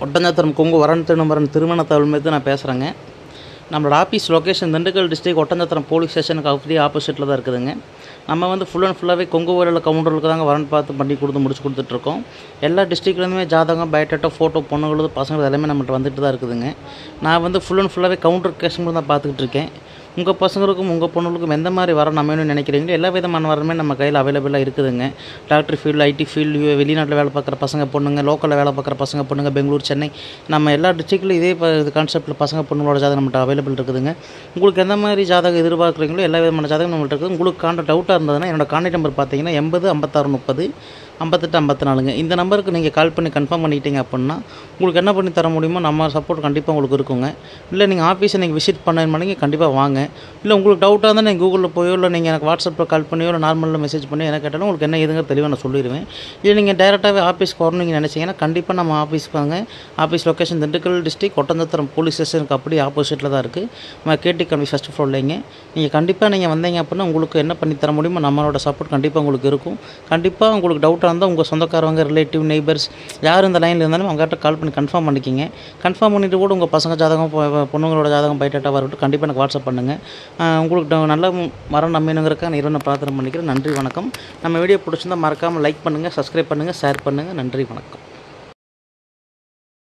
ஒட்டஞ்சத்திரம் கொங்கு வரன் திருமணம் திருமண தகவல் நான் பேசுகிறேங்க. நம்மளோட office location Dindigul district Oddanchatram police ஸ்டேஷனுக்கு அப்படியே ஆப்போசிட்டில் தான் இருக்குதுங்க. நம்ம வந்து ஃபுல் அண்ட் ஃபுல்லாகவே கொங்கு வரல கவுண்டர்களுக்கு தாங்க வரன் பார்த்து பண்ணி முடிச்சு கொடுத்துட்ருக்கோம். எல்லா டிஸ்ட்ரிக்ட்லேருந்துமே ஜாதகம், பயோடேட்டா, ஃபோட்டோ, பொண்ணுங்களது பசங்கள் எல்லாமே நம்மகிட்ட வந்துட்டு தான் இருக்குதுங்க. நான் வந்து ஃபுல் அண்ட் ஃபுல்லாகவே கவுண்டர் கேஷன் தான் பார்த்துக்கிட்டு இருக்கேன். உங்கள் பசங்களுக்கும் உங்கள் பொண்ணுகளுக்கும் எந்த மாதிரி வர நம்மன்னு நினைக்கிறீங்களோ எல்லா விதமான வரமே நம்ம கையில் அவைலபிளாக இருக்குதுங்க. டாக்டர் ஃபீல்டு, ஐடி ஃபீல்டு, வெளிநாட்டில் வேலை பார்க்குற பசங்க பொண்ணுங்க, லோக்கலில் வேலை பார்க்குற பசங்க பொண்ணுங்க, பெங்களூர், சென்னை, நம்ம எல்லா டிஸ்ட்ரிக்ட்லையும் இதே கான்செப்ட்டில் பசங்க பொண்ணுங்களோட ஜாதகம் நம்மகிட்ட அவைலபிள் இருக்குதுங்க. உங்களுக்கு எந்த மாதிரி ஜாதகம் எதிர்பார்க்குறீங்களோ எல்லா விதமான ஜாதகம் நம்மள்ட்ட இருக்குது. உங்களுக்கு டவுட்டாக இருந்ததுன்னா என்னோட கான்டாக்ட் நம்பர் பார்த்தீங்கன்னா 80 56 30 58 54ங்க. இந்த நம்பருக்கு நீங்கள் கால் பண்ணி கன்ஃபார்ம் பண்ணிட்டீங்க அப்படின்னா உங்களுக்கு என்ன பண்ணி தர முடியுமோ நம்ம சப்போர்ட் கண்டிப்பாக உங்களுக்கு இருக்குங்க. இல்லை நீங்கள் ஆஃபீஸை நீங்கள் விசிட் பண்ணீங்க கண்டிப்பாக வாங்க. இல்லை உங்களுக்கு டவுட்டாக இருந்தால் நீங்கள் கூகுளில் போயோ இல்லை நீங்கள் எனக்கு வாட்ஸ்அப்பில் கால் பண்ணியோ இல்லை நார்மலில் மெசேஜ் பண்ணி என்ன கேட்டாலும் உங்களுக்கு என்ன எதுங்க தெளிவாக நான் சொல்லிடுவேன். இல்லை நீங்கள் டேரெக்டாகவே ஆஃபீஸ்க்கு வரணும் நீங்கள் நினச்சிங்கன்னா கண்டிப்பாக நம்ம ஆஃபீஸ்க்கு வாங்க. Office location Dindigul district Oddanchatram police ஸ்டேஷனுக்கு அப்படியே ஆப்போசிட்டில் தான் இருக்குது. நம்ம கேடி கல்வி ஃபஸ்ட் ஃப்ளோர்லேங்க. நீங்கள் கண்டிப்பாக நீங்கள் வந்தீங்க அப்படின்னா உங்களுக்கு என்ன பண்ணி தர முடியுமோ நம்மளோட சப்போர்ட் கண்டிப்பாக உங்களுக்கு இருக்கும். கண்டிப்பாக உங்களுக்கு டவுட்டாக இருந்தால் உங்கள் சொந்தக்காரவங்க, ரிலேட்டிவ், நெய்பர்ஸ் யார் இந்த லைனில் இருந்தாலும் அவங்ககிட்ட கால் பண்ணி கன்ஃபார்ம் பண்ணிக்கிங்க. கன்ஃபார்ம் பண்ணிவிட்டு கூட உங்கள் பசங்க ஜாதகம், பொண்ணுங்களோட ஜாதகம், பயோடேட்டா வரட்டும் கண்டிப்பாக எனக்கு வாட்ஸ்அப் பண்ணுங்கள். உங்களுக்கு நல்ல மரம் நம்பினுங்கிறக்காக நான் இறைவனை பிரார்த்தனை பண்ணிக்கிறேன். நன்றி, வணக்கம். நம்ம வீடியோ பிடிச்சிருந்தால் மறக்காமல் லைக் பண்ணுங்கள், சப்ஸ்கிரைப் பண்ணுங்கள், ஷேர் பண்ணுங்கள். நன்றி, வணக்கம்.